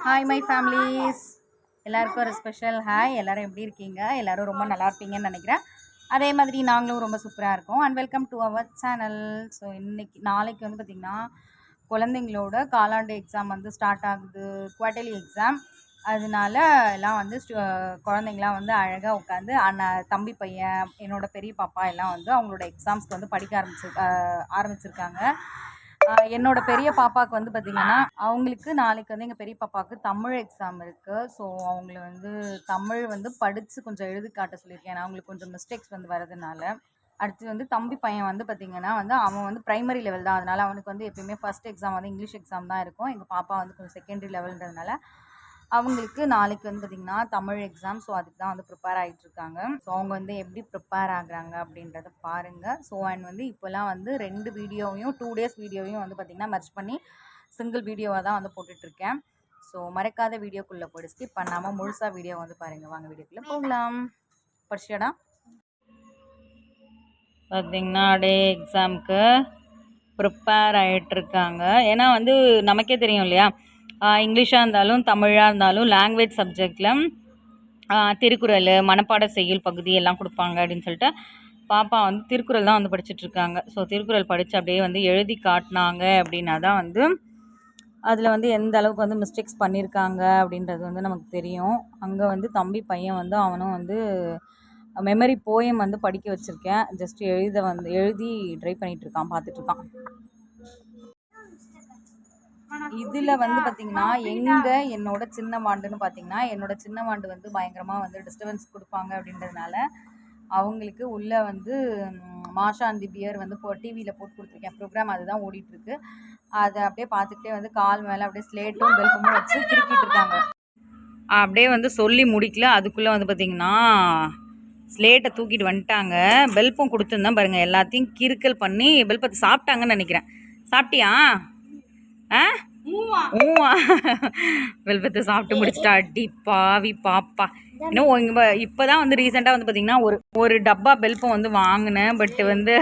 Hi my families, எல்லாருக்கும் ஒரு special hi. எல்லோரும் எப்படி இருக்கீங்க? எல்லோரும் ரொம்ப நல்லா இருப்பீங்கன்னு நினைக்கிறேன். அதே மாதிரி நாங்களும் ரொம்ப சூப்பராக இருக்கோம். And welcome to our channel. So நாளைக்கு வந்து பார்த்திங்கன்னா குழந்தைங்களோட காலாண்டு எக்ஸாம் வந்து ஸ்டார்ட் ஆகுது, குவார்ட்டர்லி எக்ஸாம். அதனால எல்லாம் வந்து குழந்தைங்களாம் வந்து அழகாக உட்காந்து தம்பி பையன், என்னோட பெரிய பாப்பா எல்லாம் வந்து அவங்களோட எக்ஸாம்ஸ்க்கு வந்து படிக்க ஆரம்பிச்சிருக்காங்க. என்னோட பெரிய பாப்பாவுக்கு வந்து பார்த்திங்கன்னா அவங்களுக்கு நாளைக்கு வந்து எங்கள் பெரிய பாப்பாவுக்கு தமிழ் எக்ஸாம் இருக்குது. ஸோ அவங்கள வந்து தமிழ் வந்து படித்து கொஞ்சம் எழுதி காட்ட சொல்லியிருக்கேன். ஏன்னா அவங்களுக்கு கொஞ்சம் மிஸ்டேக்ஸ் வந்து வரதுனால. அடுத்து வந்து தம்பி பையன் வந்து பார்த்திங்கன்னா வந்து அவன் வந்து ப்ரைமரி லெவல் தான். அதனால் அவனுக்கு வந்து எப்பயுமே ஃபஸ்ட் எக்ஸாம் வந்து இங்கிலீஷ் எக்ஸாம் தான் இருக்கும். எங்கள் பாப்பா வந்து கொஞ்சம் செகண்டரி லெவல்ன்றதுனால அவங்களுக்கு நாளைக்கு வந்து பார்த்திங்கன்னா தமிழ் எக்ஸாம். ஸோ அதுக்கு தான் வந்து ப்ரிப்பேர் ஆகிட்டுருக்காங்க. ஸோ அவங்க வந்து எப்படி ப்ரிப்பேர் ஆகுறாங்க அப்படின்றத பாருங்கள். ஸோ அண்ட் வந்து இப்போல்லாம் வந்து 2 வீடியோவையும் 2 டேஸ் வீடியோவையும் வந்து பார்த்திங்கன்னா மெர்ஜ் பண்ணி சிங்கிள் வீடியோவாக தான் வந்து போட்டுட்ருக்கேன். ஸோ மறக்காத வீடியோக்குள்ளே போய்ட்டு ஸ்கிப் பண்ணாமல் முழுசாக வீடியோ வந்து பாருங்கள். வாங்க வீடியோக்குள்ளே போகலாம். படிச்சியாடா? பார்த்திங்கன்னா அப்படியே எக்ஸாமுக்கு ப்ரிப்பேர் ஆகிட்டுருக்காங்க. ஏன்னா வந்து நமக்கே தெரியும் இல்லையா, இங்கிலீஷாக இருந்தாலும் தமிழாக இருந்தாலும் லாங்குவேஜ் சப்ஜெக்டில் திருக்குறள், மனப்பாட செய்யுள் பகுதி எல்லாம் கொடுப்பாங்க அப்படின்னு சொல்லிட்டு பாப்பா வந்து திருக்குறள் தான் வந்து படிச்சுட்ருக்காங்க. ஸோ திருக்குறள் படித்து அப்படியே வந்து எழுதி காட்டினாங்க அப்படின்னா தான் வந்து அதில் வந்து எந்த அளவுக்கு வந்து மிஸ்டேக்ஸ் பண்ணியிருக்காங்க அப்படின்றது வந்து நமக்கு தெரியும். அங்கே வந்து தம்பி பையன் வந்து அவனும் வந்து மெமரி போயம் வந்து படிக்க வச்சுருக்கேன். ஜஸ்ட் எழுதி ட்ரை பண்ணிகிட்ருக்கான், பார்த்துட்ருக்கான். இதில் வந்து பார்த்திங்கன்னா என்னோட சின்ன வாண்டுன்னு பார்த்திங்கன்னா என்னோட சின்ன வாண்டு வந்து பயங்கரமாக வந்து டிஸ்டர்பன்ஸ் கொடுப்பாங்க. அப்படின்றதுனால அவங்களுக்கு உள்ளே வந்து மாஷா அண்ட் தி பியர் வந்து டிவியில் போட்டு கொடுத்துருக்கேன் ப்ரோக்ராம். அதுதான் ஓடிட்டுருக்கு. அதை அப்படியே பார்த்துக்கிட்டே வந்து கால் மேலே அப்படியே ஸ்லேட்டும் பெல்பமும் வச்சு கிறுக்கிட்டு இருக்காங்க. அப்படியே வந்து சொல்லி முடிக்கல, அதுக்குள்ளே வந்து பார்த்திங்கன்னா ஸ்லேட்டை தூக்கிட்டு வந்துட்டாங்க. பெல்பம் கொடுத்துருந்தேன் பாருங்கள், எல்லாத்தையும் கிறுக்கல் பண்ணி பெல்பத்தை சாப்பிட்டாங்கன்னு நினைக்கிறேன். சாப்பிட்டியா? வெல்பத்தை சாப்பிட்டு முடிச்சிட்டா. அடி பாவி பாப்பா. இன்னும் இப்போதான் வந்து ரீசெண்டாக வந்து பார்த்திங்கன்னா ஒரு டப்பா பெல்பம் வந்து வாங்கினேன். பட் வந்து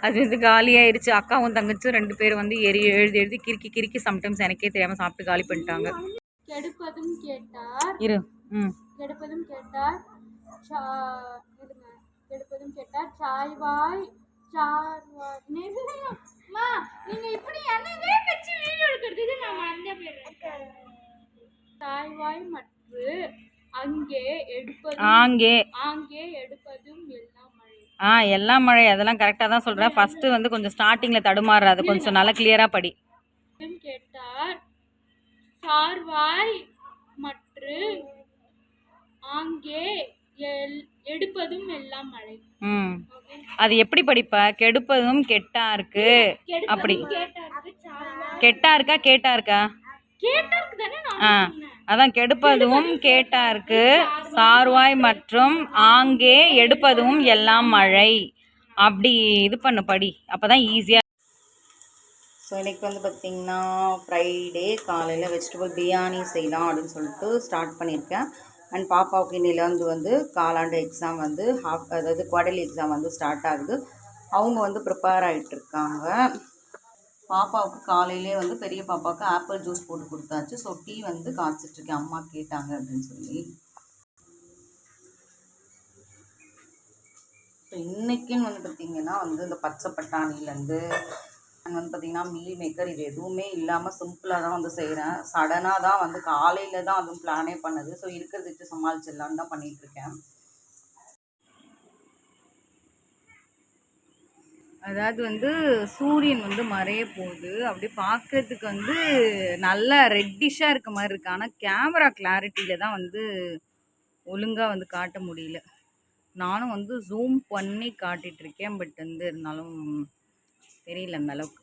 அது வந்து காலியாயிருச்சு. அக்காவும் தங்கச்சும் 2 பேர் வந்து எழுதி கிறுக்கி சம்டைம்ஸ் எனக்கே தெரியாமல் சாப்பிட்டு காலி பண்ணிட்டாங்க. கெடுப்பதும் கேட்டார் சாய்வாய் நீங்க இப்படி என்னவே வெச்சு வீடியோ எடுக்கிறது நான் மறந்தே போயிடுறேன். சாய்வாய் மற்றும் அங்கே எடுப்பதும் எல்லாம் மழை. அதெல்லாம் கரெக்டாக தான் சொல்கிறேன். ஃபஸ்ட்டு வந்து கொஞ்சம் ஸ்டார்டிங்கில் தடுமாறுற, அது கொஞ்சம் நல்லா கிளியராக படி. கேட்டார் சார்வாய் மற்றும் அங்கே எடுப்பதும் எல்லாம் மழை. அது எப்படி படிப்பா? கெடுப்பதும் கெட்டா இருக்கு. அப்படி கெட்டா இருக்கா கேட்டா இருக்கா? அதான் கெடுப்பதும் கேட்டா இருக்கு, சார்வாய் மற்றும் ஆங்கே எடுப்பதும் எல்லாம் மழை. அப்படி இது பண்ணு, படி, அப்போதான் ஈஸியாக. ஸோ இன்றைக்கி வந்து பார்த்திங்கன்னா ஃப்ரைடே காலையில் வெஜிடபிள் பிரியாணி செய்யலாம் அப்படின்னு சொல்லிட்டு ஸ்டார்ட் பண்ணியிருக்கேன். அண்ட் பாப்பாவுக்கு இன்னிலேருந்து வந்து காலாண்டு எக்ஸாம் வந்து அதாவது குவார்ட்டர்லி எக்ஸாம் வந்து ஸ்டார்ட் ஆகுது. அவங்க வந்து ப்ரிப்பேர் ஆகிட்டுருக்காங்க. பாப்பாவுக்கு காலையிலே வந்து பெரிய பாப்பாவுக்கு ஆப்பிள் ஜூஸ் போட்டு கொடுத்தாச்சு. ஸோ டீ வந்து காய்ச்சிட்ருக்கேன், அம்மா கேட்டாங்க அப்படின்னு சொல்லி. ஸோ இன்றைக்கின்னு வந்து பார்த்திங்கன்னா வந்து இந்த பச்சை பட்டாணிலேருந்து வந்து பார்த்திங்கன்னா மீல் மேக்கர் இது எதுவுமே இல்லாமல் சிம்பிளாக தான் வந்து செய்கிறேன். சடனாக தான் வந்து காலையில் தான் அதுவும் பிளானே பண்ணது. ஸோ இருக்கிறத வச்சு சமாளிச்சிடலான்னு தான் பண்ணிகிட்ருக்கேன். அதாவது வந்து சூரியன் வந்து மறைய போகுது. அப்படி பார்க்கறதுக்கு வந்து நல்லா ரெட்டிஷாக இருக்க மாதிரி இருக்குது. ஆனால் கேமரா கிளாரிட்டியில் தான் வந்து ஒழுங்காக வந்து காட்ட முடியல. நானும் வந்து ஜூம் பண்ணி காட்டிகிட்ருக்கேன். பட் வந்து இருந்தாலும் தெரியல அந்த அளவுக்கு.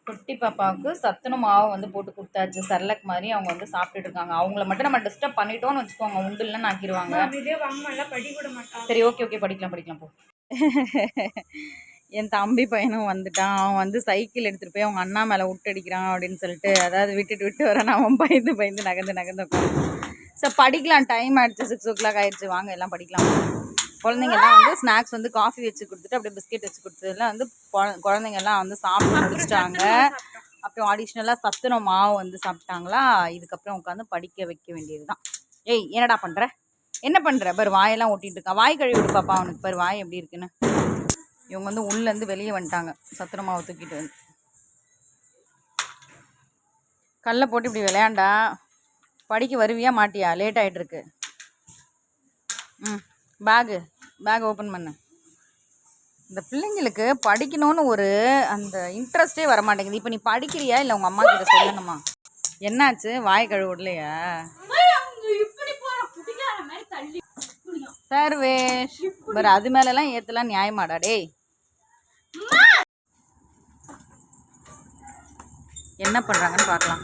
குட்டி பாப்பாவுக்கு சத்துணவு மாவை வந்து போட்டு கொடுத்தாச்சு. சரலக் மாதிரி அவங்க வந்து சாப்பிட்டுட்டு இருக்காங்க. அவங்கள மட்டும் நம்ம டிஸ்டர்ப் பண்ணிட்டோன்னு வச்சுக்கோங்க, உண்டுலாம் ஆக்கிடுவாங்க. சரி, ஓகே படிக்கலாம் போ. என் தம்பி பையனும் வந்துட்டான். அவன் வந்து சைக்கிள் எடுத்துகிட்டு போய் அவங்க அண்ணா மேலே விட்டடிக்கிறான் அப்படின்னு சொல்லிட்டு, அதாவது விட்டு வரான். அவன் பயந்து நகர்ந்து உட்காந்து. ஸோ படிக்கலாம், டைம் ஆகிடுச்சு, 6 o'clock ஆகிடுச்சு. வாங்க எல்லாம் படிக்கலாம். குழந்தைங்கள்லாம் வந்து ஸ்நாக்ஸ் வந்து காஃபி வச்சு கொடுத்துட்டு அப்படியே பிஸ்கெட் வச்சு கொடுத்ததுலாம் வந்து குழந்தைங்கள்லாம் வந்து சாப்பிட்டு முடிச்சிட்டாங்க. அப்புறம் அடிஷ்னலாக சத்துணவு மாவு வந்து சாப்பிட்டாங்களா. இதுக்கப்புறம் உட்காந்து படிக்க வைக்க வேண்டியது தான். ஏய் என்னடா பண்ணுற, என்ன பண்ணுற பாரு, வாயெல்லாம் ஓட்டிகிட்டு இருக்கான். வாய் கழுவி விடு பாப்பா, அவனுக்கு பாரு வாய் எப்படி இருக்குன்னு. இவங்க வந்து உள்ளேருந்து வெளியே வந்துட்டாங்க சத்துணவு மாவு தூக்கிட்டு வந்து. கல்லை போட்டு இப்படி விளையாண்டா படிக்க வருவியா மாட்டியா? லேட் ஆகிட்டுருக்கு. பேக் ஓப்பன் பண்ணு. இந்த பிள்ளைங்களுக்கு படிக்கணும்னு ஒரு அந்த இன்ட்ரெஸ்டே வர மாட்டேங்குது. இப்போ நீ படிக்கிறியா இல்லை உங்கள் அம்மா கிட்ட சொல்லணுமா? என்னாச்சு, வாய் கழுவு விடலையா? சர்வேஷ் பர் அது மேலெல்லாம் ஏற்றலாம் நியாயமாடா டேய். என்ன பண்ணுறாங்கன்னு பார்க்கலாம்.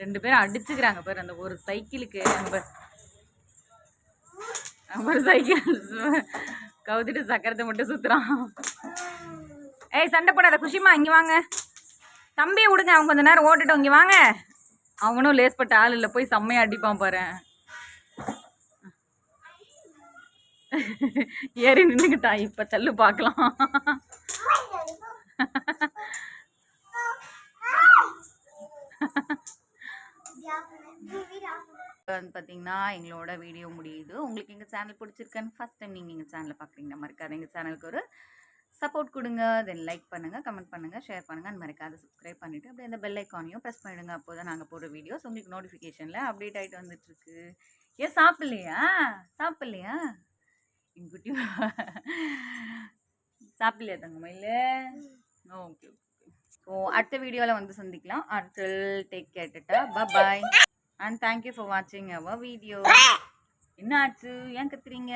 2 பேரும் அடிச்சுக்கிறாங்க பேர். அந்த ஒரு சைக்கிளுக்கு ஒரு சைக்கிள் கவுத்திட்டு சக்கரத்தை மட்டும் சுற்றுறான். ஏய் சண்டை போடாத குஷிமா, இங்கே வாங்க. தம்பியை விடுங்க, அவங்க கொஞ்சம் நேரம் ஓட்டுட்டோம். இங்கே வாங்க. அவனும் லேஸ்பட்ட ஆள் இல்லை, போய் செம்மையாக அடிப்பான் பாரு. ஏறி நின்றுக்கிட்டா. இப்போ தள்ளு பார்க்கலாம். பார்த்தீங்கன்னா எங்களோட வீடியோ முடியுது. உங்களுக்கு எங்கள் சேனல் பிடிச்சிருக்கான்னு ஃபஸ்ட் டைம் நீங்கள் எங்கள் சேனலை பார்க்குறீங்கன்னா மறக்காத எங்கள் சேனலுக்கு ஒரு சப்போர்ட் கொடுங்க. தென் லைக் பண்ணுங்கள், கமெண்ட் பண்ணுங்கள், ஷேர் பண்ணுங்கள். அந்த மறக்காத சப்ஸ்கிரைப் பண்ணிவிட்டு அப்படியே அந்த பெல் ஐக்கானையும் ப்ரெஸ் பண்ணிவிடுங்க. அப்போ தான் நாங்கள் போடுற வீடியோஸ் உங்களுக்கு நோட்டிஃபிகேஷனில் அப்டேட் ஆகிட்டு வந்துட்டுருக்கு. ஏன் சாப்பிட்லையா எங்கள் குட்டி சாப்பிட்லையா தங்கம்மா? ஓகே. ஸோ அடுத்த வீடியோவில் வந்து சந்திக்கலாம். until take care, tata, bye and thank you for watching our video. என்ன ஆச்சு, ஏன் கத்துறீங்க?